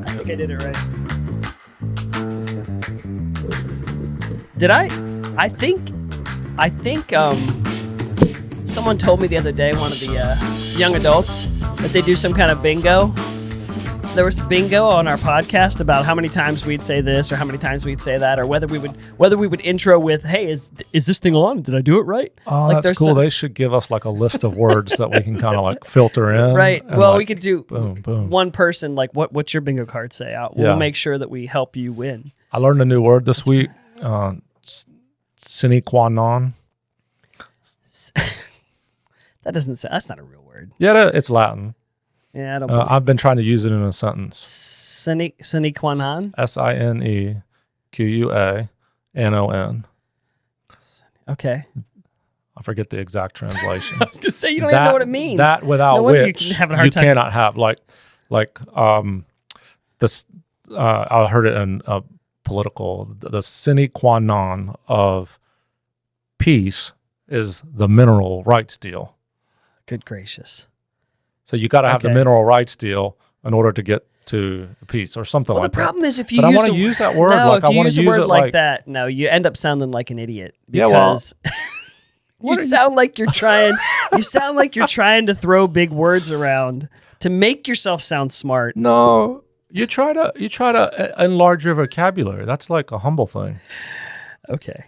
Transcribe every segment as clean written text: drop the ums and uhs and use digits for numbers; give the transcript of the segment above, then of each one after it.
I think I did it right. Did I? I think someone told me the other day, one of the young adults, that they do some kind of bingo. There was bingo on our podcast about how many times we'd say this or how many times we'd say that, or whether we would intro with, "Hey, is this thing on? Did I do it right?" Oh, like, that's cool. They should give us like a list of words that we can kind of like filter in. Right. Well, like, we could do boom. one person, like what's your bingo card say? We'll make sure that we help you win. I learned a new word this week. Sine qua non. That doesn't sound. That's not a real word. Yeah, it's Latin. Yeah, I don't. I've been trying to use it in a sentence. Sine qua non. SINEQUANON. Okay. I forget the exact translation. I was going to say, you don't even know what it means. That without which you cannot have this. I heard it in political. The sine qua non of peace is the mineral rights deal. Good gracious. So you got to have the mineral rights deal in order to get to the peace or something like that. Well, the problem is if you I want to use that word. No, like, if you I want use to a use word it like that, no, you end up sounding like an idiot. Because you sound like you're trying. You sound like you're trying to throw big words around to make yourself sound smart. No, you try to enlarge your vocabulary. That's like a humble thing. Okay.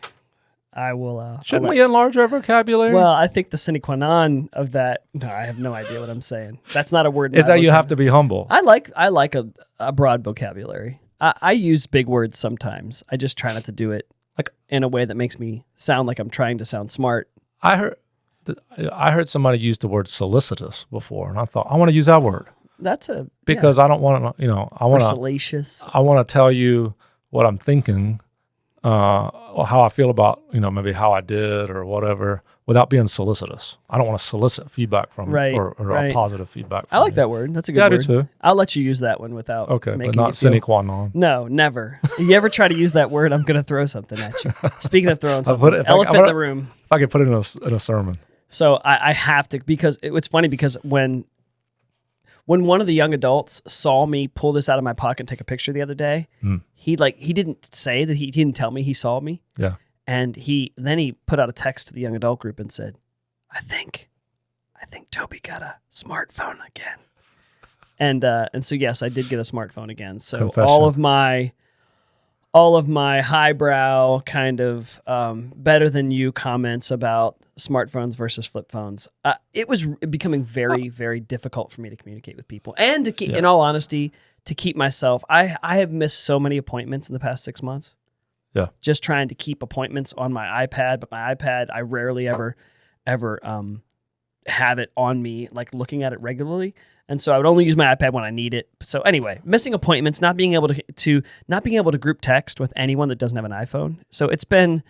I will. Shouldn't we enlarge our vocabulary? Well, I think the sine qua non of that. No, I have no idea what I'm saying. That's not a word. Is that you have to be humble? I like a broad vocabulary. I use big words sometimes. I just try not to do it like in a way that makes me sound like I'm trying to sound smart. I heard somebody use the word solicitous before, and I thought I want to use that word. Because I don't want to. I want to salacious. I want to tell you what I'm thinking. Or how I feel about, maybe how I did or whatever, without being solicitous. I don't want to solicit feedback from or a positive feedback from I like you. that word. That's a good word. I do too. I'll let you use that one without but not sine qua non. No, never. You ever try to use that word, I'm going to throw something at you. Speaking of throwing something, elephant in the room. If I could put it in a sermon. So I have to, because it's funny because when one of the young adults saw me pull this out of my pocket and take a picture the other day, he didn't say that he didn't tell me he saw me. Yeah. And he put out a text to the young adult group and said, I think Toby got a smartphone again. And so yes, I did get a smartphone again. So Confession. all of my highbrow kind of better than you comments about smartphones versus flip phones, it was becoming very, very difficult for me to communicate with people. And to keep, in all honesty, to keep myself, I have missed so many appointments in the past 6 months. Yeah. Just trying to keep appointments on my iPad, but my iPad, I rarely ever have it on me, like looking at it regularly. And so I would only use my iPad when I need it. So anyway, missing appointments, not being able to group text with anyone that doesn't have an iPhone. So it's been,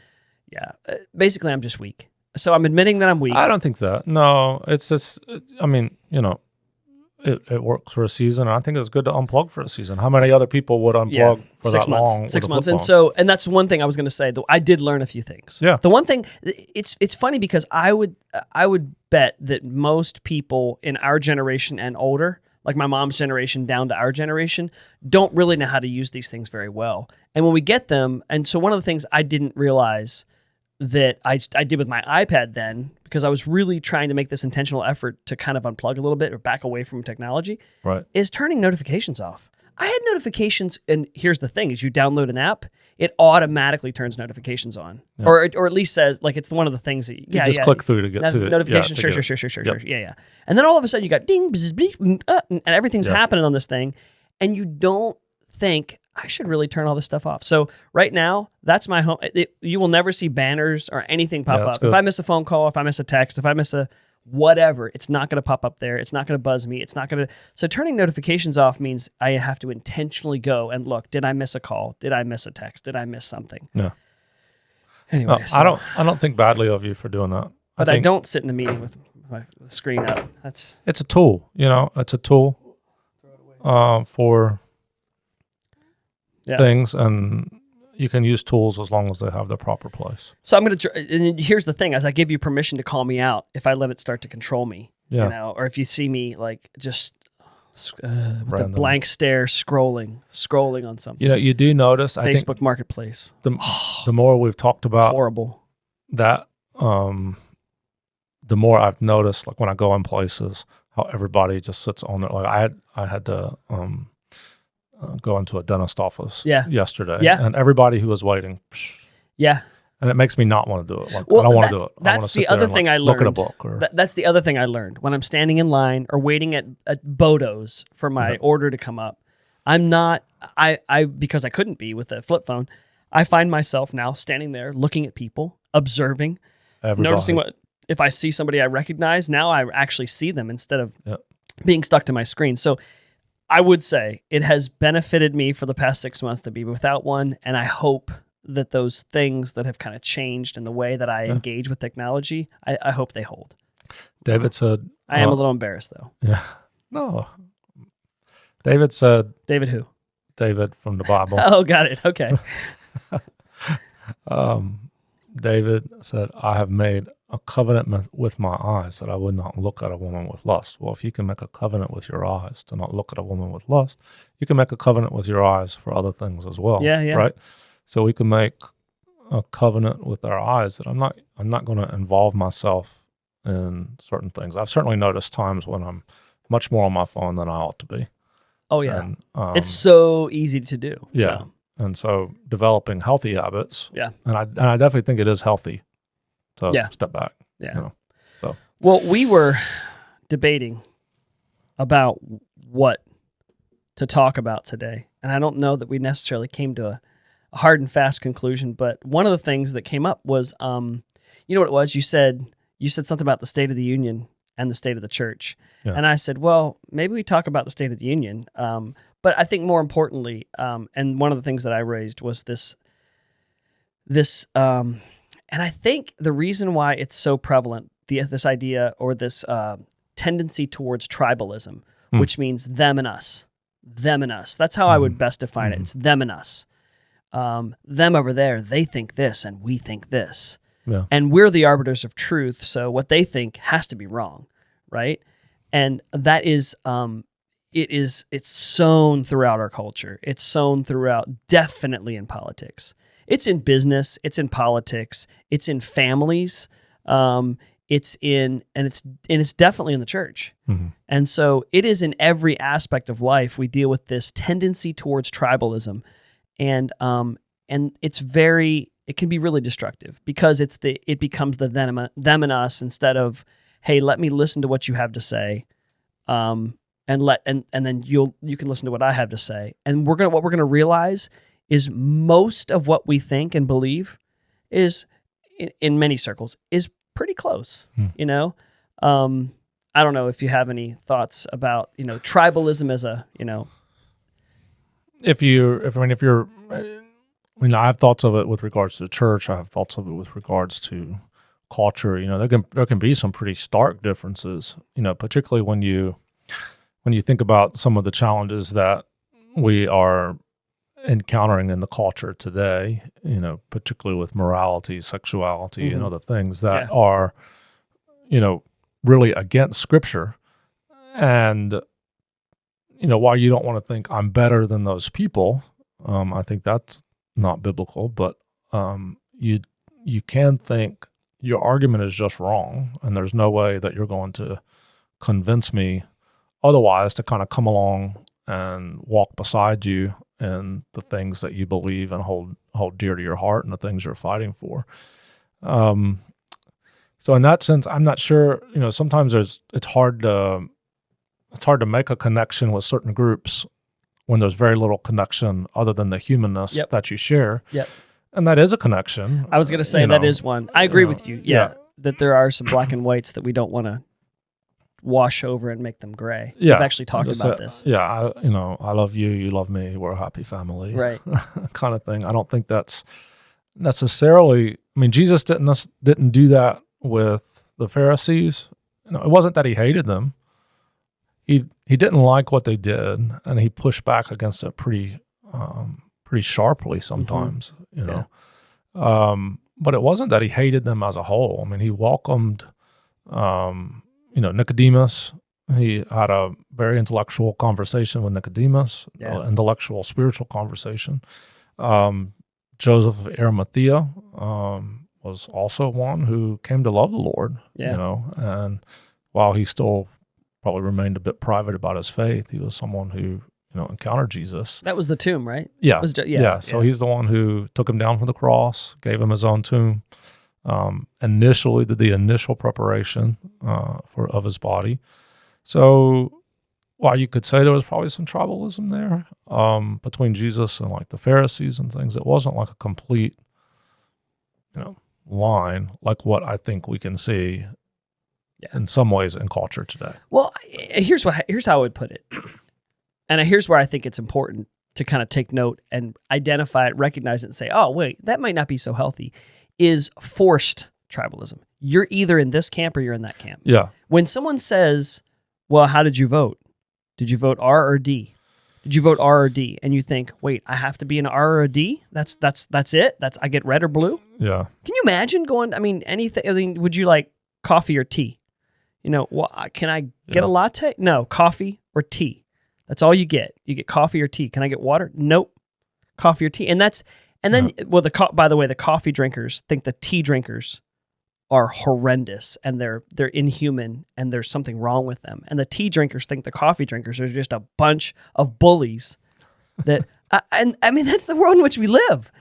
basically I'm just weak. So I'm admitting that I'm weak. I don't think so. No, it's just, it works for a season. And I think it's good to unplug for a season. How many other people would unplug for 6 that months, long? 6 months. And that's one thing I was going to say, though. I did learn a few things. Yeah. The one thing, it's funny because I would bet that most people in our generation and older, like my mom's generation down to our generation, don't really know how to use these things very well. And when we get them, and so one of the things I didn't realize that I did with my iPad then, because I was really trying to make this intentional effort to kind of unplug a little bit or back away from technology, is turning notifications off. I had notifications, and here's the thing, is you download an app, it automatically turns notifications on. Yeah. Or at least says, like, it's one of the things that, you just click through to get to it. Notifications, sure. Yeah. And then all of a sudden you got ding, bzz, bleep, and everything's happening on this thing, and you don't think, I should really turn all this stuff off. So right now, that's my home. You will never see banners or anything pop up. Good. If I miss a phone call, if I miss a text, if I miss a whatever, it's not going to pop up there. It's not going to buzz me. It's not going to. So turning notifications off means I have to intentionally go and look. Did I miss a call? Did I miss a text? Did I miss something? No. Anyway, no, so, I don't think badly of you for doing that. But I don't sit in a meeting with my screen up. It's a tool. It's a tool for things, and you can use tools as long as they have their proper place. So I'm going to, and here's the thing, as I give you permission to call me out if I let it start to control me, or if you see me like just with a blank stare, scrolling on something. You know, you do notice, Facebook I think Marketplace. The more we've talked about horrible that, the more I've noticed, like when I go in places, how everybody just sits on it. Like I had to go into a dentist office yesterday, and everybody who was waiting, and it makes me not want to do it. Like, I don't want to do it. That's the other thing I learned. Look at a book. That's the other thing I learned when I'm standing in line or waiting at Bodo's for my order to come up. I'm not. I because I couldn't be with a flip phone. I find myself now standing there, looking at people, observing, noticing if I see somebody I recognize. Now I actually see them instead of being stuck to my screen. So I would say it has benefited me for the past 6 months to be without one, and I hope that those things that have kind of changed in the way that I engage with technology, I hope they hold. David said... I am a little embarrassed, though. Yeah. No. David said... David who? David from the Bible. Oh, got it. Okay. David said, I have made a covenant with my eyes that I would not look at a woman with lust. Well, if you can make a covenant with your eyes to not look at a woman with lust, you can make a covenant with your eyes for other things as well. Yeah. Right? So we can make a covenant with our eyes that I'm not going to involve myself in certain things. I've certainly noticed times when I'm much more on my phone than I ought to be. Oh yeah. And, it's so easy to do. Yeah. So. And so developing healthy habits. Yeah. And I definitely think it is healthy to step back. Yeah. You know? So. Well, we were debating about what to talk about today. And I don't know that we necessarily came to a hard and fast conclusion, but one of the things that came up was, you know what it was? You said something about the State of the Union and the state of the church. Yeah. And I said, well, maybe we talk about the State of the Union. But I think more importantly, and one of the things that I raised was this, and I think the reason why it's so prevalent, this idea or this tendency towards tribalism, which means them and us. That's how I would best define it. It's them and us. Them over there, they think this and we think this. Yeah. And we're the arbiters of truth, so what they think has to be wrong, right? And that is... it's sown throughout our culture. It's sown throughout, definitely in politics. It's in business. It's in politics. It's in families. It's definitely in the church. Mm-hmm. And so it is in every aspect of life. We deal with this tendency towards tribalism, and it can be really destructive because it becomes the them and us instead of, hey, let me listen to what you have to say. And then you can listen to what I have to say. And what we're gonna realize is most of what we think and believe is in many circles is pretty close. You know, I don't know if you have any thoughts about tribalism as a I have thoughts of it with regards to the church. I have thoughts of it with regards to culture. There can be some pretty stark differences. Particularly when you think about some of the challenges that we are encountering in the culture today, particularly with morality, sexuality, and other things that are, really against Scripture. And, while you don't want to think I'm better than those people, I think that's not biblical, but you can think your argument is just wrong, and there's no way that you're going to convince me otherwise to kind of come along and walk beside you in the things that you believe and hold dear to your heart and the things you're fighting for. So in that sense, I'm not sure. Sometimes it's hard to make a connection with certain groups when there's very little connection other than the humanness that you share. Yep. And that is a connection. I was going to say that is one. I agree with you. Yeah, that there are some black and whites that we don't want to wash over and make them gray. Yeah. We've actually talked about this. Yeah, I love you, you love me, we're a happy family. Right. kind of thing. I don't think that's necessarily, Jesus didn't do that with the Pharisees. It wasn't that he hated them. He didn't like what they did, and he pushed back against it pretty sharply sometimes, But it wasn't that he hated them as a whole. He welcomed Nicodemus He had a very intellectual conversation with Nicodemus, intellectual, spiritual conversation. Joseph of Arimathea was also one who came to love the Lord, and while he still probably remained a bit private about his faith, he was someone who encountered Jesus. That was the tomb, right? Yeah. So he's the one who took him down from the cross, gave him his own tomb, initially did the initial preparation of his body. So while you could say there was probably some tribalism there between Jesus and like the Pharisees and things, it wasn't like a complete, line like what I think we can see in some ways in culture today. Well, here's how I would put it. And here's where I think it's important to kind of take note and identify it, recognize it, and say, oh, wait, that might not be so healthy, is forced tribalism. You're either in this camp or you're in that camp. Yeah. When someone says, well, how did you vote? Did you vote R or D? Did you vote R or D? And you think, wait, I have to be an R or a D? That's it? I get red or blue? Yeah. Can you imagine going, anything, would you like coffee or tea? Can I get a latte? No, coffee or tea. That's all you get. You get coffee or tea. Can I get water? Nope. Coffee or tea. By the way, the coffee drinkers think the tea drinkers are horrendous and they're inhuman and there's something wrong with them. And the tea drinkers think the coffee drinkers are just a bunch of bullies that, that's the world in which we live.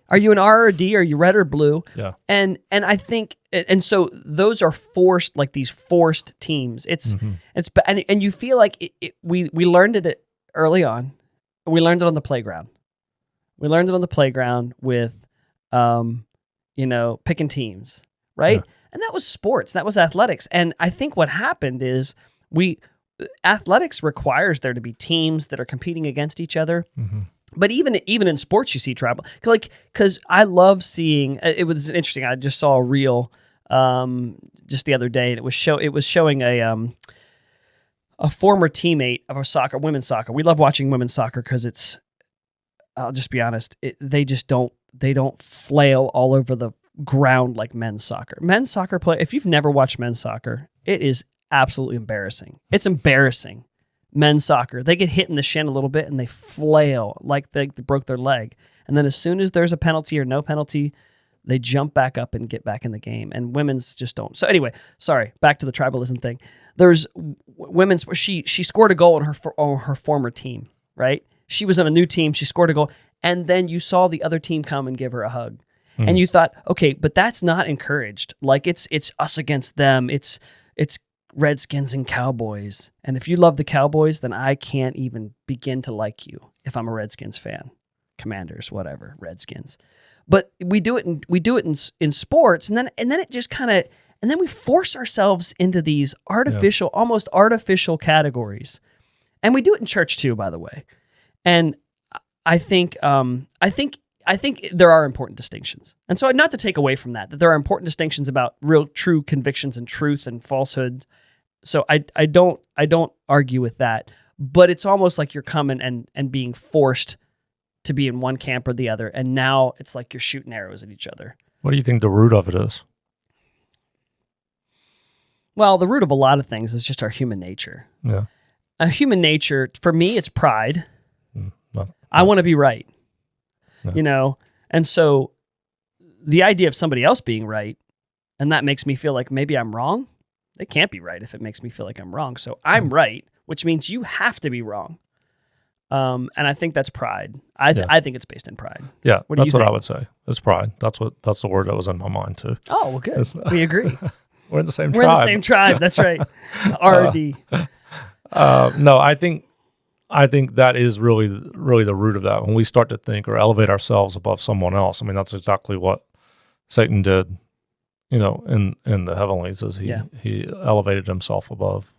Are you an R or D? Are you red or blue? Yeah. And I think, and so those are forced, like these forced teams. And you feel like we learned it early on. We learned it on the playground. We learned it on the playground with, picking teams, right? Yeah. And that was sports. That was athletics. And I think what happened is athletics requires there to be teams that are competing against each other. Mm-hmm. But even in sports, you see tribal, because I love seeing. It was interesting. I just saw a reel just the other day, and it was showing a former teammate of our women's soccer. We love watching women's soccer because it's. I'll just be honest. They don't flail all over the ground like men's soccer. Men's soccer play. If you've never watched men's soccer, it is absolutely embarrassing. It's embarrassing. Men's soccer, they get hit in the shin a little bit and they flail like they broke their leg. And then as soon as there's a penalty or no penalty, they jump back up and get back in the game. And women's just don't. So anyway, sorry, back to the tribalism thing. There's women's, she scored a goal on her former team, right? She was on a new team, she scored a goal, and then you saw the other team come and give her a hug. Mm-hmm. And you thought, okay, but that's not encouraged. Like it's us against them. It's Redskins and Cowboys. And if you love the Cowboys, then I can't even begin to like you if I'm a Redskins fan. Commanders, whatever, Redskins. But we do it in sports, and then it just kind of, and then we force ourselves into these artificial, almost artificial categories. And we do it in church too, by the way. And I think there are important distinctions. And so not to take away from that there are important distinctions about real true convictions and truth and falsehood. So I don't argue with that, but it's almost like you're coming and being forced to be in one camp or the other. And now it's like you're shooting arrows at each other. What do you think the root of it is? Well, the root of a lot of things is just our human nature. Yeah. A human nature, for me, it's pride. I want to be right. No. And so the idea of somebody else being right, and that makes me feel like maybe I'm wrong. They can't be right if it makes me feel like I'm wrong. So I'm right, which means you have to be wrong. And I think that's pride. I think it's based in pride. Yeah, that's what I would say. It's pride. That's the word that was in my mind too. Oh, well, good. We agree. We're in the same tribe. We're in the same tribe. That's right. RD. No, I think that is really the root of that. When we start to think or elevate ourselves above someone else, I mean, that's exactly what Satan did, in the heavenlies, is he elevated himself above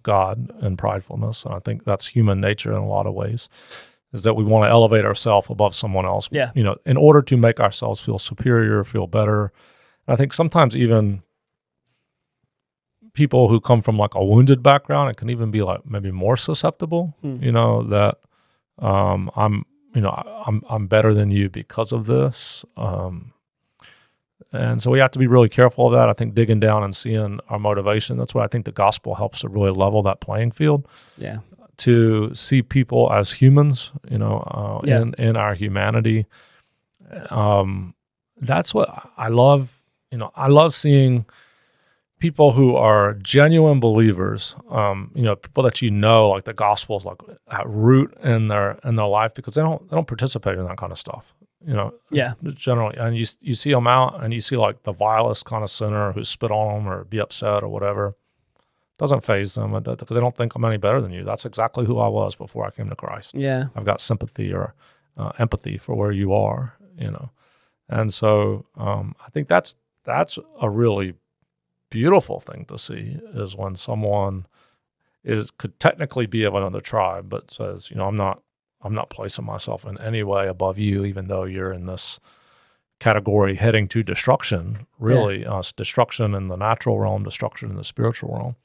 God in pridefulness. And I think that's human nature in a lot of ways, is that we want to elevate ourselves above someone else, in order to make ourselves feel superior, feel better. And I think sometimes even people who come from like a wounded background, it can even be like maybe more susceptible, that I'm better than you because of this. And so we have to be really careful of that. I think digging down and seeing our motivation, that's why I think the gospel helps to really level that playing field. Yeah. To see people as humans, in our humanity. That's what I love. I love seeing people who are genuine believers, people that like the gospel is like at root in their life, because they don't participate in that kind of stuff. Generally, and you see them out, and you see like the vilest kind of sinner who spit on them or be upset or whatever. Doesn't faze them because they don't think I'm any better than you. That's exactly who I was before I came to Christ. Yeah, I've got sympathy or empathy for where you are, and so I think that's a really beautiful thing to see, is when someone could technically be of another tribe, but says, I'm not placing myself in any way above you, even though you're in this category heading to destruction, really. Destruction in the natural realm, destruction in the spiritual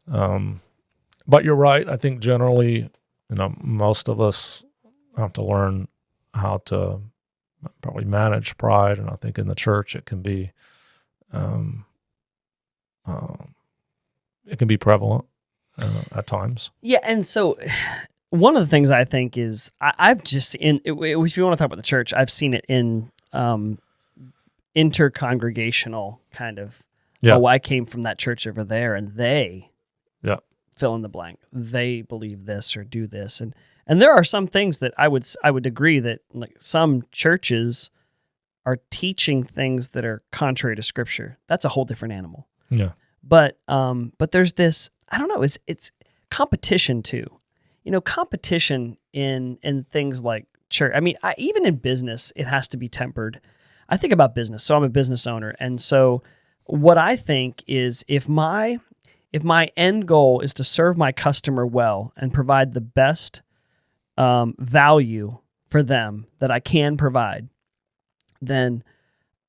realm. But you're right. I think generally, most of us have to learn how to probably manage pride, and I think in the church it can be prevalent at times. Yeah, and so one of the things I think is I've just if you want to talk about the church, I've seen it in intercongregational kind of. Yeah. Oh, I came from that church over there, and they fill in the blank. They believe this or do this, and there are some things that I would agree that like some churches are teaching things that are contrary to Scripture. That's a whole different animal. Yeah. But there's this, I don't know, it's competition too. Competition in things like church. I mean, even in business, it has to be tempered. I think about business, so I'm a business owner, and so what I think is if my end goal is to serve my customer well and provide the best value for them that I can provide, then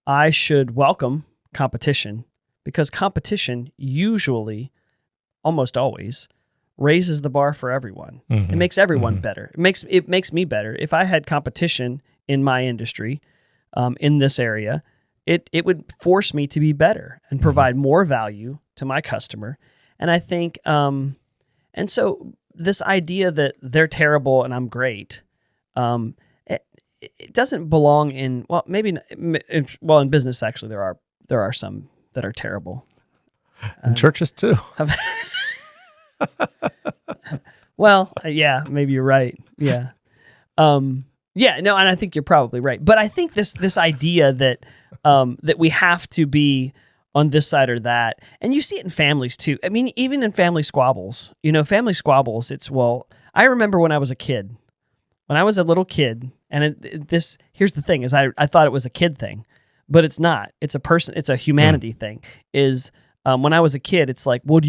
I should welcome competition, because competition usually, almost always, raises the bar for everyone. Mm-hmm. It makes everyone better. It makes me better. If I had competition in my industry, in this area, it would force me to be better and provide more value to my customer. And I think, and so this idea that they're terrible and I'm great, it doesn't belong in, well, maybe, in business, actually, there are some that are terrible. In churches too. Well, yeah, maybe you're right. Yeah. And I think you're probably right. But I think this idea that that we have to be on this side or that, and you see it in families too. I mean, even in family squabbles, it's, well, I remember when I was a kid, when I was a little kid, and here's the thing, is I thought it was a kid thing, but it's not. It's a humanity thing. When I was a kid, it's like, well,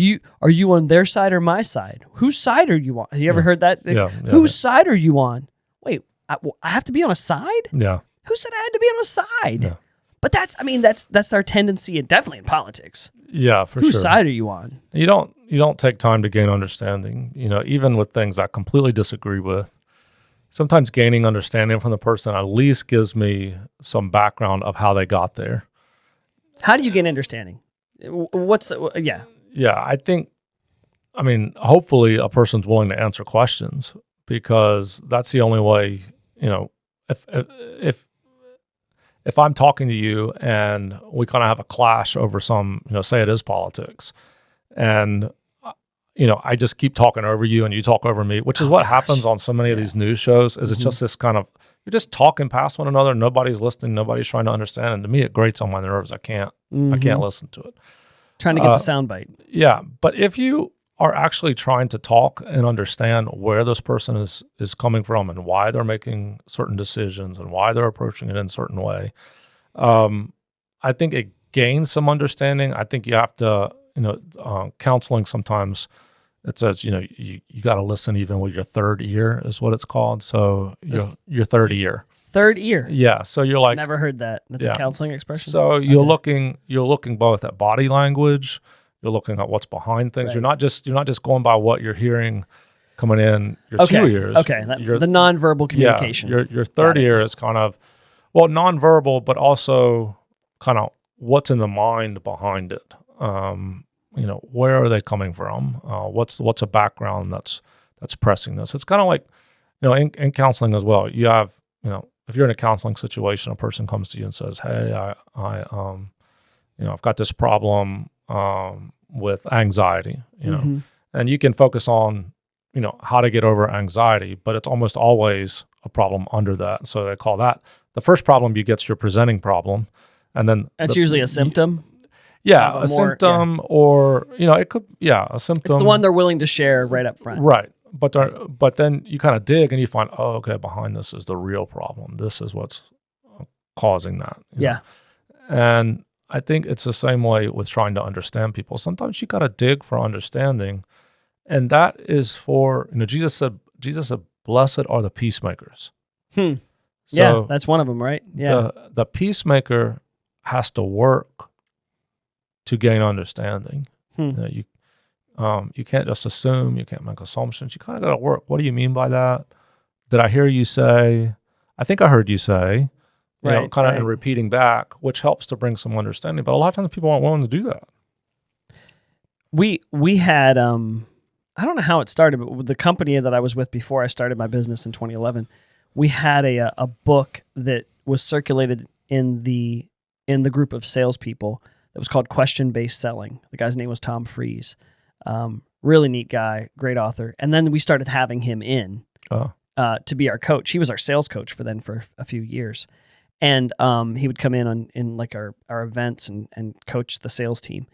are you on their side or my side? Whose side are you on? Have you ever heard that? Whose side are you on? Wait, I have to be on a side? Yeah. Who said I had to be on a side? Yeah. But that's our tendency, and definitely in politics. Yeah, for sure. Whose side are you on? You don't take time to gain understanding. Even with things I completely disagree with, sometimes gaining understanding from the person at least gives me some background of how they got there. How do you gain understanding? Yeah, I think, hopefully a person's willing to answer questions, because that's the only way, if I'm talking to you and we kind of have a clash over some, say it is politics, and I just keep talking over you and you talk over me, which is what happens on so many of these news shows, is it's just this kind of, you're just talking past one another, nobody's listening, nobody's trying to understand, and to me it grates on my nerves. I can't listen to it. Trying to get the soundbite. Yeah, but if you are actually trying to talk and understand where this person is coming from and why they're making certain decisions and why they're approaching it in a certain way, I think it gains some understanding. I think you have to, counseling sometimes, it says, you got to listen even with your third ear is what it's called. So your third ear. Third ear. Yeah. So you're like, never heard that. That's a counseling expression. So you're looking both at body language, you're looking at what's behind things. Right. You're not just going by what you're hearing coming in your two ears. Okay. The nonverbal communication. Your third ear is kind of, nonverbal, but also kind of what's in the mind behind it. Where are they coming from? What's a background that's pressing this? It's kind of like, in counseling as well. You have, if you're in a counseling situation, a person comes to you and says, "Hey, I've got this problem with anxiety," and you can focus on, how to get over anxiety, but it's almost always a problem under that. So they call that the first problem you get's your presenting problem, and then that's usually a symptom. A symptom, or it could, a symptom. It's the one they're willing to share right up front, right? But then you kind of dig and you find, oh, okay, behind this is the real problem. This is what's causing that. Yeah, and I think it's the same way with trying to understand people. Sometimes you got to dig for understanding, and that is for Jesus said, "Blessed are the peacemakers." So yeah, that's one of them, right? Yeah, the peacemaker has to work to gain understanding. You can't just assume. You can't make assumptions. You kind of got to work. What do you mean by that? Did I hear you say? I think I heard you say. Kind of in repeating back, which helps to bring some understanding. But a lot of times people aren't willing to do that. We had I don't know how it started, but with the company that I was with before I started my business in 2011, we had a book that was circulated in the group of salespeople that was called Question-Based Selling. The guy's name was Tom Freeze. Really neat guy, great author. And then we started having him in to be our coach. He was our sales coach for a few years. And he would come in in like our events and coach the sales team.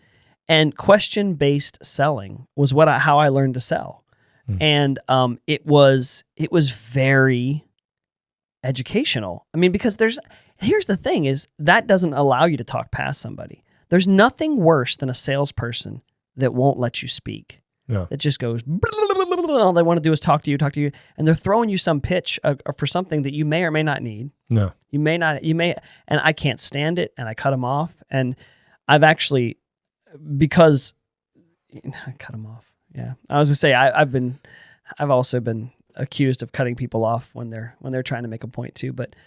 And question-based selling was how I learned to sell. And it was very educational. I mean, because here's the thing is that doesn't allow you to talk past somebody. There's nothing worse than a salesperson that won't let you speak. Yeah. That just goes, all they want to do is talk to you, and they're throwing you some pitch for something that you may or may not need. No. You may, and I can't stand it, and I cut them off. And I've actually, because I cut them off. Yeah. I was gonna say I've also been accused of cutting people off when they're trying to make a point too. But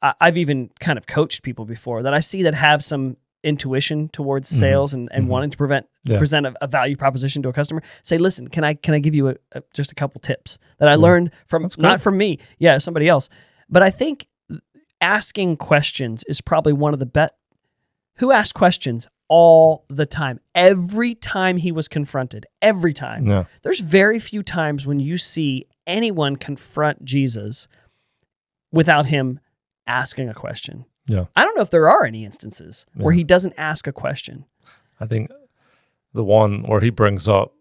I've even kind of coached people before that I see that have some intuition towards sales and wanting to present a value proposition to a customer. Say, listen, can I give you just a couple tips that I learned from, not from me, somebody else. But I think asking questions is probably one of the best. Who asked questions all the time? Every time he was confronted, every time. Yeah. There's very few times when you see anyone confront Jesus without him asking a question. Yeah. I don't know if there are any instances where he doesn't ask a question. I think the one where he brings up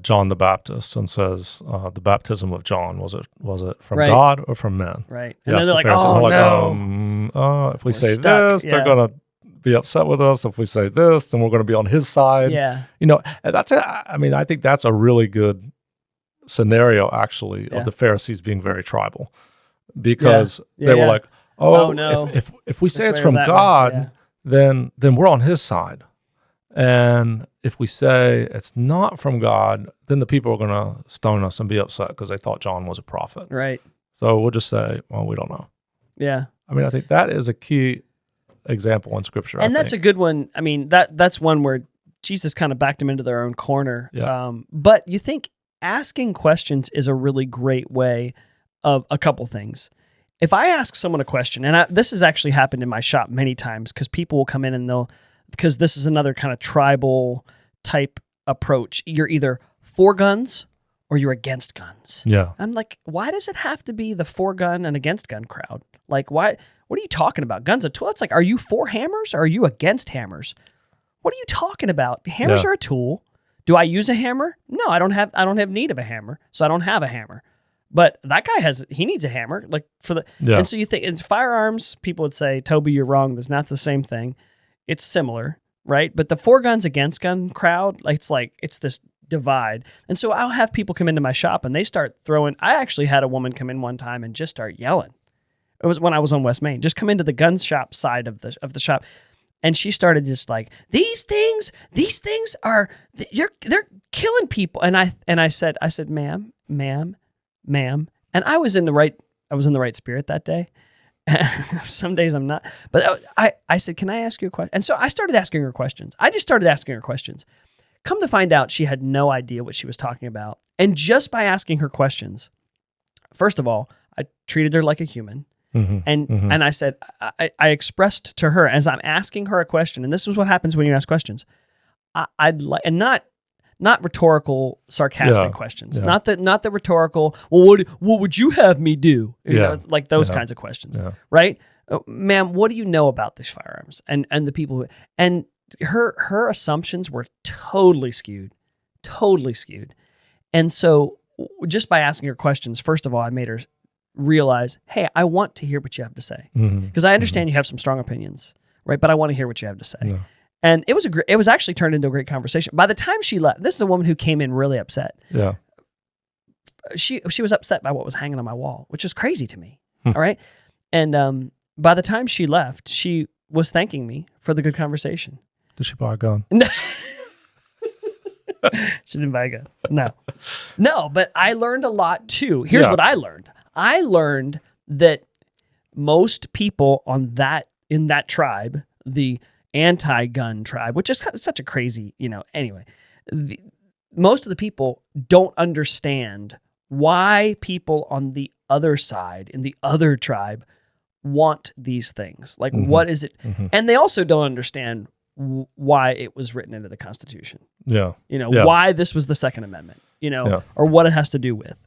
John the Baptist and says, the baptism of John, was it from God or from men? Right. And then they're like, no. If we say this, they're going to be upset with us. If we say this, then we're going to be on his side. Yeah. I think that's a really good scenario, actually, of the Pharisees being very tribal, because they were like, oh no, if we say it's from God, then we're on his side. And if we say it's not from God, then the people are going to stone us and be upset because they thought John was a prophet. Right. So we'll just say, well, we don't know. Yeah. I mean, I think that is a key example in Scripture. And that's a good one. I mean, that's one where Jesus kind of backed them into their own corner. Yeah. But you think asking questions is a really great way of a couple things. If I ask someone a question, and this has actually happened in my shop many times, because people will come in and because this is another kind of tribal type approach. You're either for guns or you're against guns. Yeah. I'm like, why does it have to be the for gun and against gun crowd? Like, why? What are you talking about? Guns a tool? It's like, are you for hammers or are you against hammers? What are you talking about? Hammers are a tool. Do I use a hammer? No, I don't have need of a hammer, so I don't have a hammer. But that guy he needs a hammer, like and so you think it's firearms. People would say, Toby, you're wrong. That's not the same thing. It's similar, right? But the for guns against gun crowd, it's this divide. And so I'll have people come into my shop and they start throwing. I actually had a woman come in one time and just start yelling. It was when I was on West Main. Just come into the gun shop side of the shop, and she started just like, these things are they're killing people. And I said, ma'am. And I was in the right spirit that day. Some days I'm not. But I said, can I ask you a question? And so I started asking her questions. I just started asking her questions. Come to find out, she had no idea what she was talking about. And just by asking her questions, first of all, I treated her like a human. And I said, I expressed to her as I'm asking her a question, and this is what happens when you ask questions. I'd like, and not rhetorical, sarcastic questions, not the rhetorical. Well, what would you have me do? You know, like those kinds of questions, right? Ma'am, what do you know about these firearms and the people who, and her assumptions were totally skewed. And so just by asking her questions, first of all, I made her realize, hey, I want to hear what you have to say, because I understand you have some strong opinions, right? But I want to hear what you have to say. Yeah. And it was actually turned into a great conversation. By the time she left, this is a woman who came in really upset. Yeah. She was upset by what was hanging on my wall, which was crazy to me. All right. And by the time she left, she was thanking me for the good conversation. Did she buy a gun? No. She didn't buy a gun. No, but I learned a lot too. Here's what I learned. I learned that most people in that tribe, the anti-gun tribe, which is such a crazy, anyway, most of the people don't understand why people on the other side, in the other tribe, want these things. Like, what is it? And they also don't understand why it was written into the Constitution. Yeah. Why this was the Second Amendment, or what it has to do with.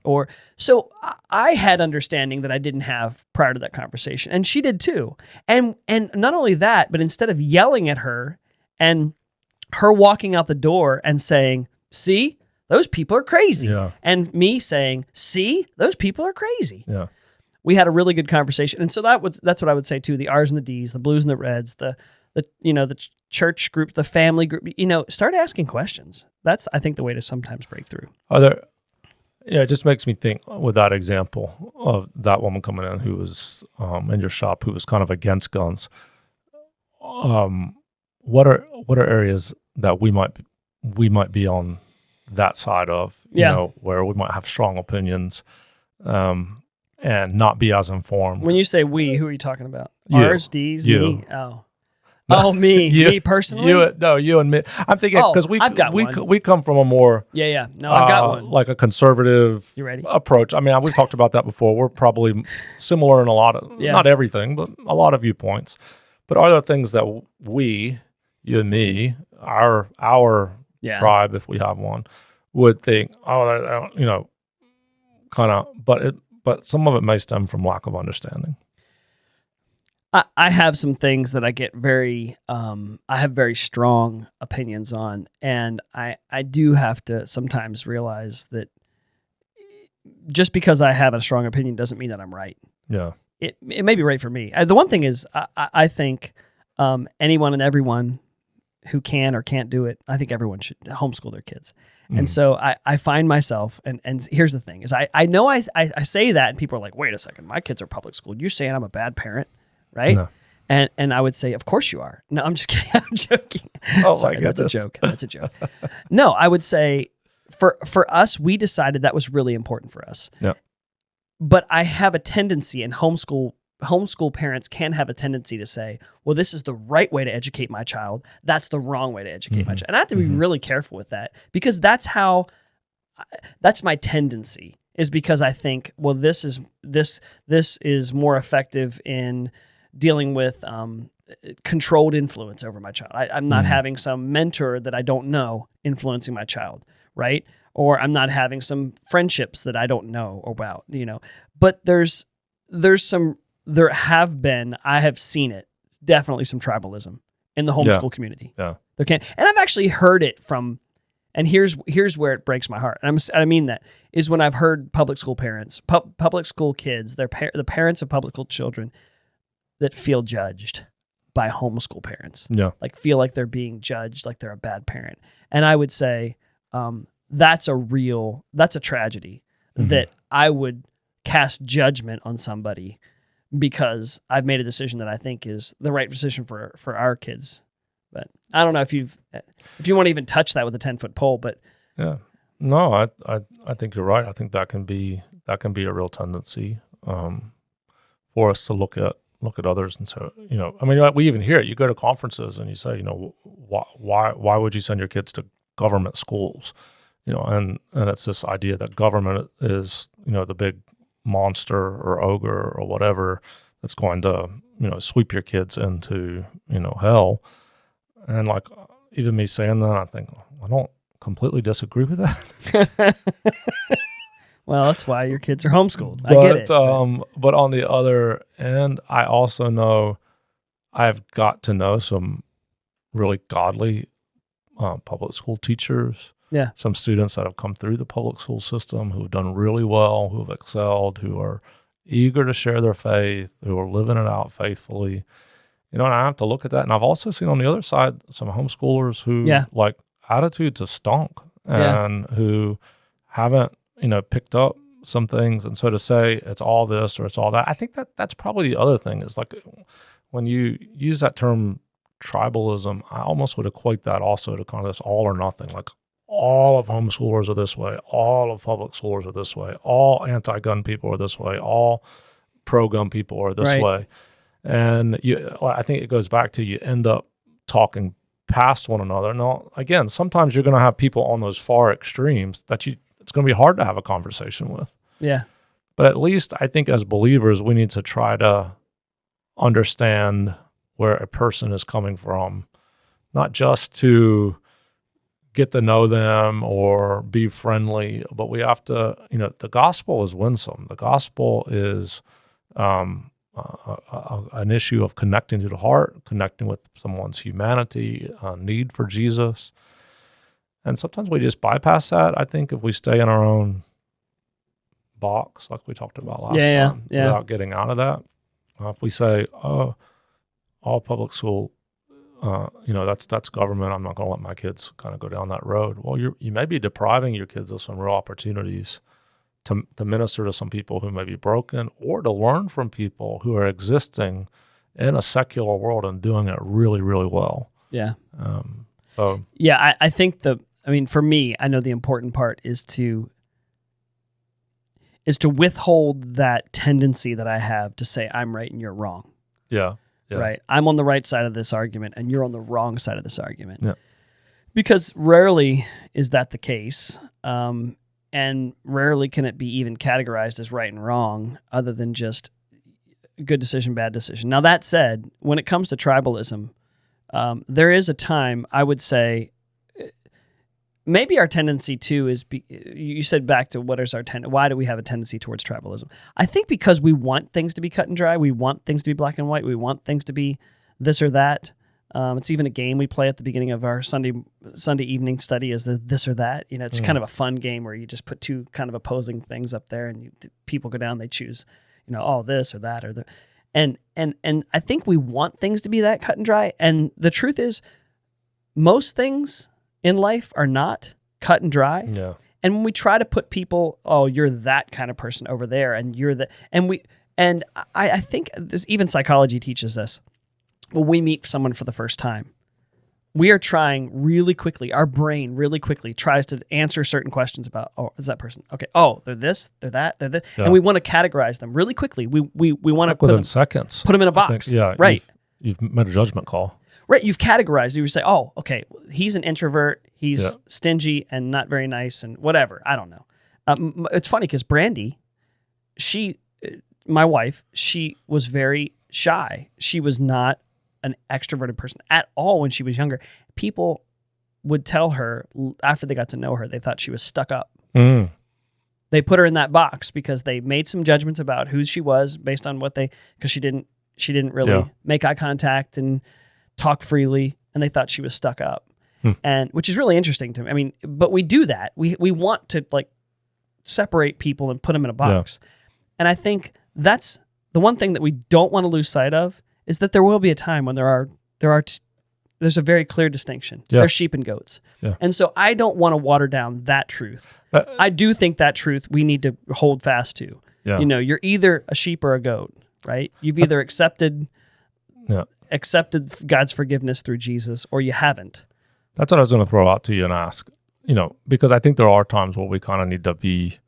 So I had understanding that I didn't have prior to that conversation, and she did too. And not only that, but instead of yelling at her and her walking out the door and saying, see, those people are crazy. And me saying, see, those people are crazy. Yeah. We had a really good conversation. And so that's what I would say too. The R's and the D's, the blues and the reds, the church group, the family group, start asking questions. That's, I think, the way to sometimes break through. It just makes me think with that example of that woman coming in who was in your shop, who was kind of against guns. What are areas that we might be on that side of, where we might have strong opinions, and not be as informed. When you say we, who are you talking about? R's, D's, me? Oh, me. Me personally? You and me. I'm thinking because we come from a more No, I've got one. Like a conservative approach. I mean, we've talked about that before. We're probably similar in a lot of not everything, but a lot of viewpoints. But are there things that we, you and me, our tribe, if we have one, would think, kind of, but some of it may stem from lack of understanding. I have some things that I get I have very strong opinions on, and I do have to sometimes realize that just because I have a strong opinion doesn't mean that I'm right. Yeah. It may be right for me. The one thing is I think anyone and everyone who can or can't do it, I think everyone should homeschool their kids. And so I find myself, and here's the thing, is I know I say that, and people are like, wait a second, my kids are public school. You're saying I'm a bad parent? Right? No. And I would say, of course you are. No, I'm just kidding. I'm joking. Oh, sorry, that's a joke. No, I would say for us, we decided that was really important for us. Yeah. But I have a tendency, and homeschool parents can have a tendency to say, well, this is the right way to educate my child. That's the wrong way to educate my child. And I have to be really careful with that, because that's my tendency, is because I think, well, this is more effective in dealing with controlled influence over my child. I'm not having some mentor that I don't know influencing my child, right? Or I'm not having some friendships that I don't know about, But I have seen it, definitely some tribalism in the homeschool community. Yeah. And I've actually heard it from, and here's where it breaks my heart. And I mean that is when I've heard public school parents, public school kids, the parents of public school children that feel judged by homeschool parents. Yeah. Like feel like they're being judged, like they're a bad parent. And I would say that's a tragedy that I would cast judgment on somebody because I've made a decision that I think is the right decision for our kids. But I don't know if you want to even touch that with a 10-foot pole, but yeah, no, I think you're right. I think that can be a real tendency for us to look at look at others and say, I mean, we even hear it. You go to conferences and you say, why would you send your kids to government schools? And it's this idea that government is, the big monster or ogre or whatever that's going to, sweep your kids into, hell. And like, even me saying that, I think, I don't completely disagree with that. Well, that's why your kids are homeschooled. I get it. But on the other end, I also know I've got to know some really godly public school teachers. Yeah. Some students that have come through the public school system who have done really well, who have excelled, who are eager to share their faith, who are living it out faithfully. And I have to look at that. And I've also seen on the other side some homeschoolers who like attitudes have stunk and who haven't, picked up some things. And so to say it's all this or it's all that, I think that's probably the other thing is like when you use that term tribalism, I almost would equate that also to kind of this all or nothing, like all of homeschoolers are this way, all of public schoolers are this way, all anti-gun people are this way, all pro-gun people are this way. And I think it goes back to you end up talking past one another. Now, again, sometimes you're going to have people on those far extremes that it's going to be hard to have a conversation with. Yeah. But at least I think as believers, we need to try to understand where a person is coming from, not just to get to know them or be friendly, but we have to, the gospel is winsome. The gospel is an issue of connecting to the heart, connecting with someone's humanity, a need for Jesus. And sometimes we just bypass that, I think, if we stay in our own box, like we talked about last time, without getting out of that. If we say, oh, all public school, that's government, I'm not going to let my kids kind of go down that road. Well, you may be depriving your kids of some real opportunities to minister to some people who may be broken, or to learn from people who are existing in a secular world and doing it really, really well. Yeah. I think for me, I know the important part is to withhold that tendency that I have to say I'm right and you're wrong. Yeah. Right. I'm on the right side of this argument and you're on the wrong side of this argument. Yeah. Because rarely is that the case. And rarely can it be even categorized as right and wrong other than just good decision, bad decision. Now, that said, when it comes to tribalism, there is a time, I would say, maybe our tendency too is, you said back to what is our why do we have a tendency towards tribalism? I think because we want things to be cut and dry. We want things to be black and white. We want things to be this or that. It's even a game we play at the beginning of our Sunday evening study is the this or that. It's kind of a fun game where you just put two kind of opposing things up there and people go down, they choose, this or that or the, and I think we want things to be that cut and dry. And the truth is most things in life are not cut and dry. Yeah. And when we try to put people, oh, you're that kind of person over there and you're I think this, even psychology teaches us. When we meet someone for the first time, we are trying really quickly, our brain really quickly tries to answer certain questions about, oh, is that person? Okay. Oh, they're this, they're that, they're this. Yeah. And we want to categorize them really quickly. We want to put within seconds. Put them in a box. Right. You've made a judgment call. Right. You've categorized. You say, oh, okay, he's an introvert. He's stingy and not very nice and whatever. I don't know. It's funny because Brandy, my wife, she was very shy. She was not an extroverted person at all when she was younger. People would tell her after they got to know her, they thought she was stuck up. They put her in that box because they made some judgments about who she was based on because she didn't really make eye contact and talk freely, and they thought she was stuck up. And which is really interesting to me. I mean, but we do that. We want to separate people and put them in a box. And I think that's the one thing that we don't want to lose sight of, is that there will be a time when there's a very clear distinction. Yeah. There's sheep and goats. Yeah. And so I don't want to water down that truth. I do think that truth we need to hold fast to. Yeah. You're either a sheep or a goat, right? You've either accepted God's forgiveness through Jesus, or you haven't. That's what I was going to throw out to you and ask, because I think there are times where we kind of need to be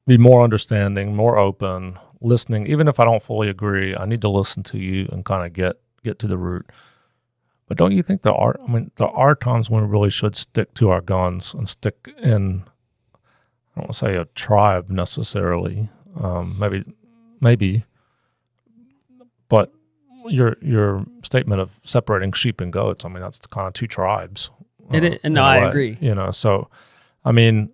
more understanding, more open, listening, even if I don't fully agree, I need to listen to you and kind of get to the root. But don't you think there are times when we really should stick to our guns and stick in, I don't want to say a tribe necessarily, maybe, but your statement of separating sheep and goats, I mean, that's the kind of two tribes. I agree. So, I mean,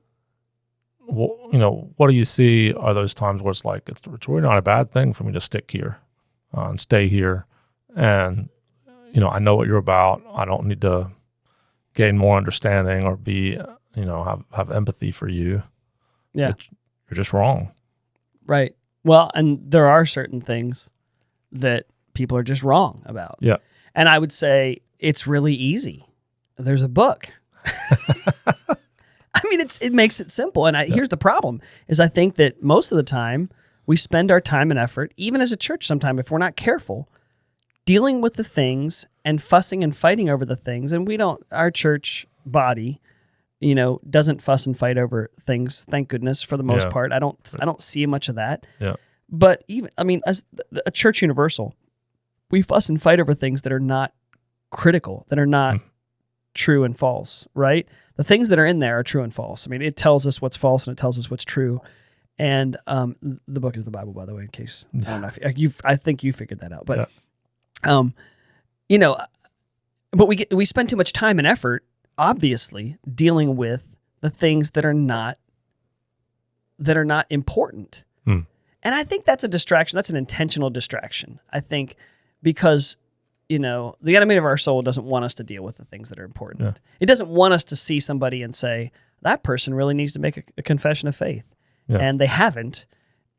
what do you see are those times where it's like, it's really not a bad thing for me to stick here and stay here. And, I know what you're about. I don't need to gain more understanding or be, have empathy for you. Yeah. You're just wrong. Right. Well, and there are certain things that people are just wrong about. Yeah. And I would say it's really easy. There's a book. I mean, it makes it simple. And here's the problem is I think that most of the time we spend our time and effort, even as a church sometime, if we're not careful, dealing with the things and fussing and fighting over the things. And our church body, doesn't fuss and fight over things. Thank goodness for the most part. I don't see much of that. Yeah. But as a church universal, we fuss and fight over things that are not critical, that are not true and false, right? The things that are in there are true and false. I mean, it tells us what's false and it tells us what's true. And the book is the Bible, by the way, in case I don't know if I think you figured that out. But but we spend too much time and effort, obviously, dealing with the things that are not important. And I think that's a distraction. That's an intentional distraction. I think because the enemy of our soul doesn't want us to deal with the things that are important. Yeah. It doesn't want us to see somebody and say, that person really needs to make a confession of faith. Yeah. And they haven't.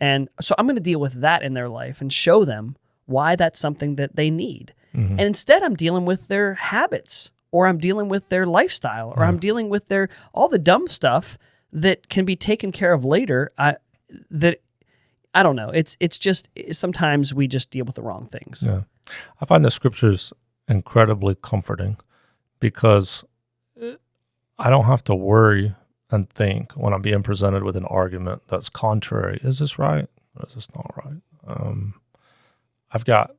And so I'm going to deal with that in their life and show them why that's something that they need. Mm-hmm. And instead I'm dealing with their habits, or I'm dealing with their lifestyle, or I'm dealing with all the dumb stuff that can be taken care of later. I don't know. It's just sometimes we just deal with the wrong things. Yeah. I find the scriptures incredibly comforting because I don't have to worry and think when I'm being presented with an argument that's contrary. Is this right or is this not right? I've got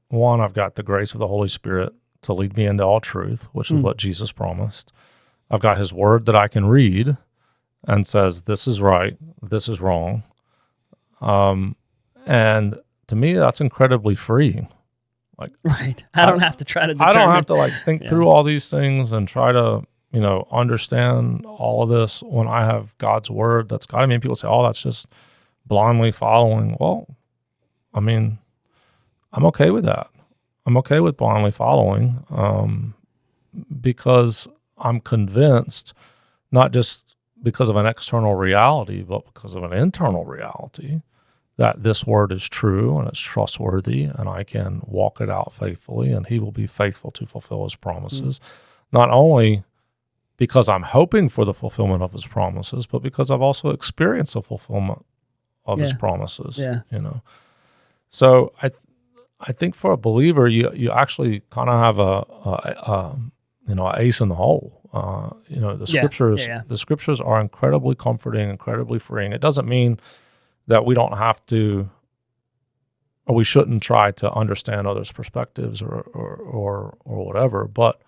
the grace of the Holy Spirit to lead me into all truth, which is what Jesus promised. I've got his word that I can read and says, this is right, this is wrong. And to me, that's incredibly freeing. Right. I don't have to try to determine. I don't have to think through all these things and try to, understand all of this when I have God's word that's got me. People say, oh, that's just blindly following. Well, I mean, I'm okay with that. I'm okay with blindly following because I'm convinced, not just because of an external reality, but because of an internal reality, that this word is true and it's trustworthy and I can walk it out faithfully and he will be faithful to fulfill his promises. Not only because I'm hoping for the fulfillment of his promises, but because I've also experienced the fulfillment of his promises. Yeah. So I think for a believer, you actually kind of have a ace in the hole. The scriptures are incredibly comforting, incredibly freeing. It doesn't mean that we don't have to, or we shouldn't try to understand others' perspectives or whatever. But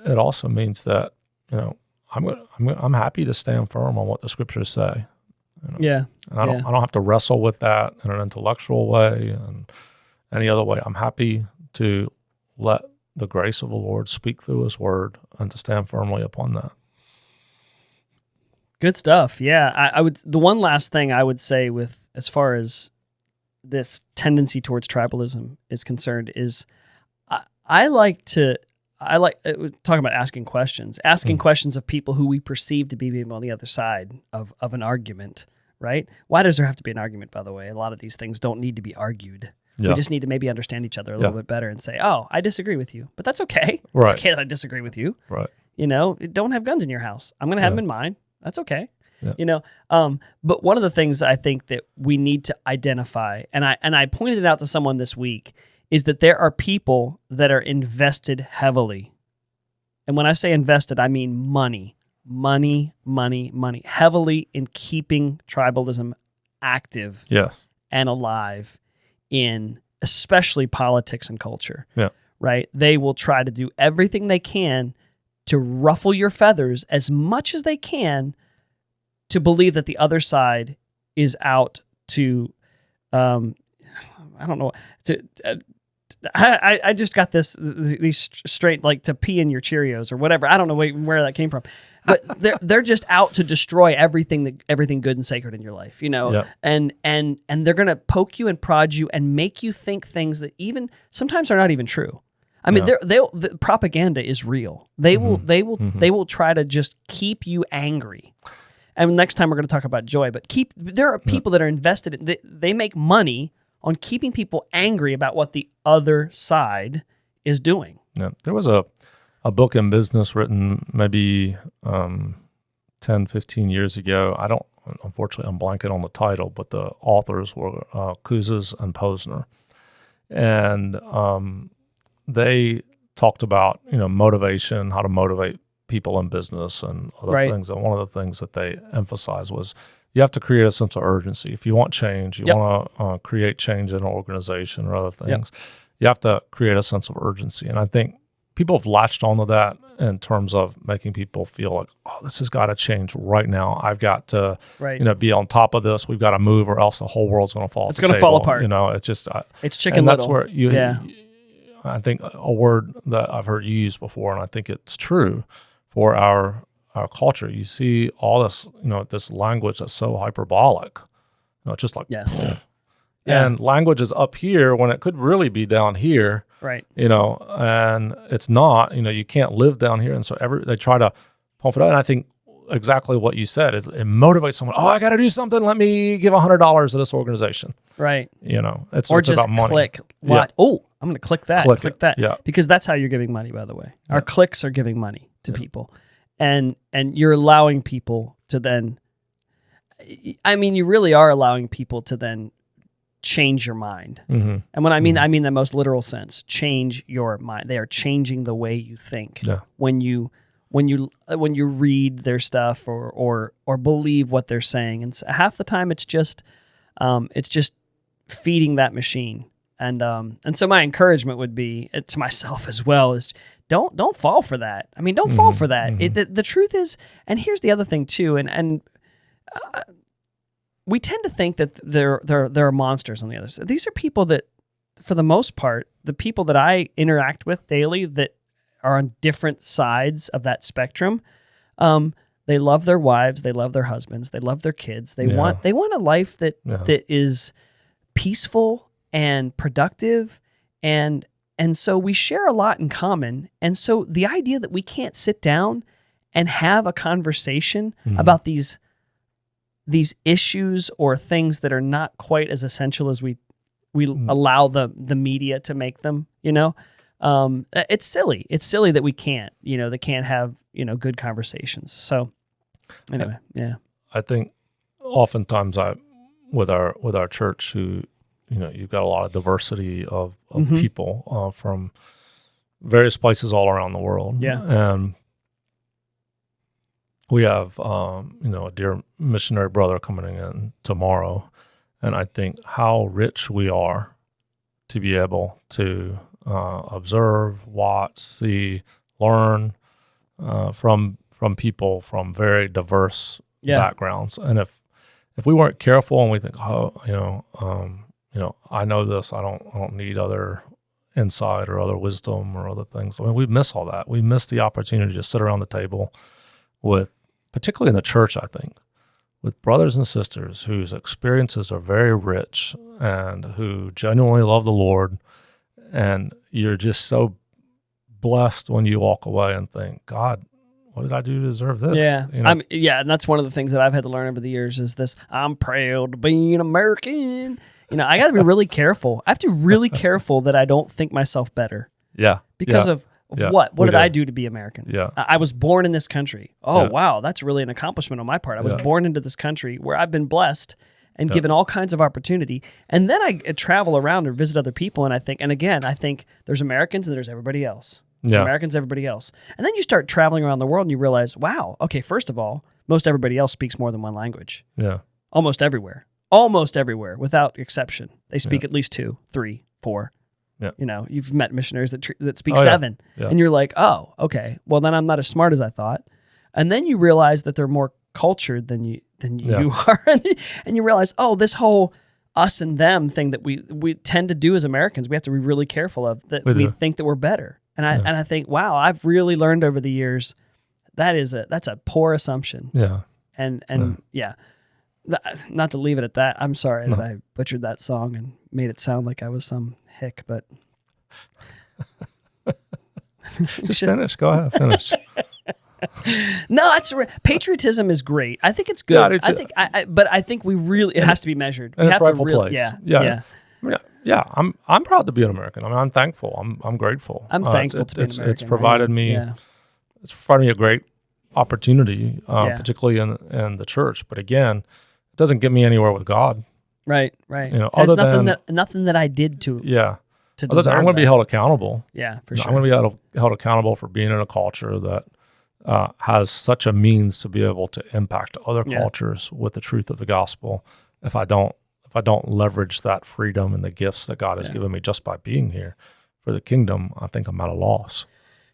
it also means that I'm happy to stand firm on what the scriptures say. Yeah, and I don't have to wrestle with that in an intellectual way and any other way. I'm happy to let the grace of the Lord speak through his word and to stand firmly upon that. Good stuff. Yeah. I would, the one last thing I would say with, as far as this tendency towards tribalism is concerned is I like talking about asking questions of people who we perceive to be on the other side of an argument, right? Why does there have to be an argument, by the way? A lot of these things don't need to be argued. Yeah. We just need to maybe understand each other a little bit better and say, oh, I disagree with you, but that's okay. It's okay that I disagree with you. Right. Don't have guns in your house. I'm going to have them in mine. That's okay. Yeah. But one of the things I think that we need to identify, and I pointed it out to someone this week, is that there are people that are invested heavily. And when I say invested, I mean money, heavily in keeping tribalism active. Yes. and alive in especially politics and culture. Yeah. Right? They will try to do everything they can to ruffle your feathers as much as they can to believe that the other side is out to, I don't know, I just got these straight, like to pee in your Cheerios or whatever. I don't know where that came from, but they're just out to destroy everything good and sacred in your life, Yep. and they're going to poke you and prod you and make you think things that even sometimes are not even true. I mean, the propaganda is real. They will try to just keep you angry. And next time we're going to talk about joy, but there are people that are invested in, they make money on keeping people angry about what the other side is doing. Yeah. There was a book in business written maybe 10, 15 years ago. Unfortunately, I'm blanking on the title, but the authors were Kouzes and Posner. And they talked about, motivation, how to motivate people in business and other things. And one of the things that they emphasized was you have to create a sense of urgency. If you want change, you want to create change in an organization or other things, you have to create a sense of urgency. And I think people have latched onto that in terms of making people feel like, oh, this has got to change right now. I've got to, be on top of this. We've got to move, or else the whole world's going to fall. It's going to fall apart. It's just it's chicken and little. That's where I think a word that I've heard you use before, and I think it's true for our culture. You see all this, this language that's so hyperbolic. It's just like and language is up here when it could really be down here. Right. And it's not. You can't live down here, and so they try to pump it up. And I think exactly what you said is it motivates someone. Oh, I got to do something. Let me give $100 to this organization. Right. It's just about money. Click. What? Yeah. Oh, I'm going to click that. Click that. Yeah. Because that's how you're giving money, by the way. Our clicks are giving money to people. And you're allowing people to then, you really are allowing people to then change your mind. Mm-hmm. And when I mean the most literal sense, change your mind. They are changing the way you think. Yeah. When you read their stuff or believe what they're saying. And half the time it's just feeding that machine. And so my encouragement would be to myself as well is don't fall for that. Don't fall for that. The truth is, and here's the other thing too, and we tend to think that there are monsters on the other side. These are people that, for the most part, the people that I interact with daily that are on different sides of that spectrum. They love their wives, they love their husbands, they love their kids. They want a life that is peaceful and productive, and so we share a lot in common. And so the idea that we can't sit down and have a conversation about these issues or things that are not quite as essential as we allow the media to make them, it's silly. It's silly that we can't, they can't have, good conversations. So anyway, I think oftentimes with our church who, you've got a lot of diversity of people from various places all around the world. Yeah. And we have, a dear missionary brother coming in tomorrow. And I think how rich we are to be able to observe, watch, see, learn from people from very diverse backgrounds. And if we weren't careful and we think, I know this, I don't need other insight or other wisdom or other things. We miss all that. We miss the opportunity to sit around the table with, particularly in the church, I think, with brothers and sisters whose experiences are very rich and who genuinely love the Lord. And you're just so blessed when you walk away and think, God, what did I do to deserve this? Yeah. And that's one of the things that I've had to learn over the years is this: I'm proud to be an American. I got to be really careful. I have to be really careful that I don't think myself better. Yeah. Because of what? What did I do to be American? Yeah. I was born in this country. Oh, wow. That's really an accomplishment on my part. I was born into this country where I've been blessed and given all kinds of opportunity. And then I travel around or visit other people, and I think there's Americans and there's everybody else. There's Americans, everybody else. And then you start traveling around the world and you realize, wow, okay, first of all, most everybody else speaks more than one language. Yeah. Almost everywhere. almost everywhere, without exception. They speak at least 2, 3, 4. Yeah. You know, you've met missionaries that speak Oh, 7, yeah. and you're like, oh, okay. Well, then I'm not as smart as I thought. And then you realize that they're more cultured than you are, and you realize, oh, this whole us and them thing that we tend to do as Americans, we have to be really careful of that. We think that we're better, and I think, wow, I've really learned over the years that's a poor assumption. Yeah, and not to leave it at that. I'm sorry that I butchered that song and made it sound like I was some hick, but just finish. Go ahead, finish. No, patriotism is great. I think it's good. Yeah, but I think it has to be measured. In We its have to rightful place. Yeah. I'm proud to be an American. I mean, I'm thankful. I'm grateful. I'm thankful to be an American. It's provided me. Yeah. It's provided me a great opportunity, particularly in the church. But again, it doesn't get me anywhere with God. Right. You know, other than nothing that I did to. Yeah. To other than I'm going to be held accountable. Yeah, for sure. I'm going to be held accountable for being in a culture that has such a means to be able to impact other cultures with the truth of the gospel. If I don't leverage that freedom and the gifts that God has given me just by being here for the kingdom, I think I'm at a loss.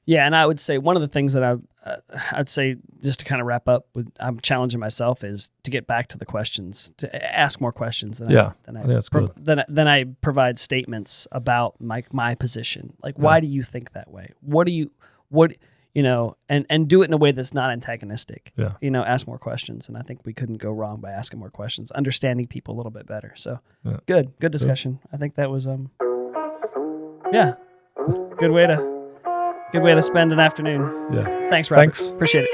Yeah, and I would say one of the things that I'd say, just to kind of wrap up, I'm challenging myself is to get back to the questions, to ask more questions than I provide statements about my position. Like, why do you think that way? And do it in a way that's not antagonistic. Yeah. Ask more questions, and I think we couldn't go wrong by asking more questions, understanding people a little bit better. So, good discussion. I think that was good way to spend an afternoon. Yeah. Thanks, Robert. Thanks. Appreciate it.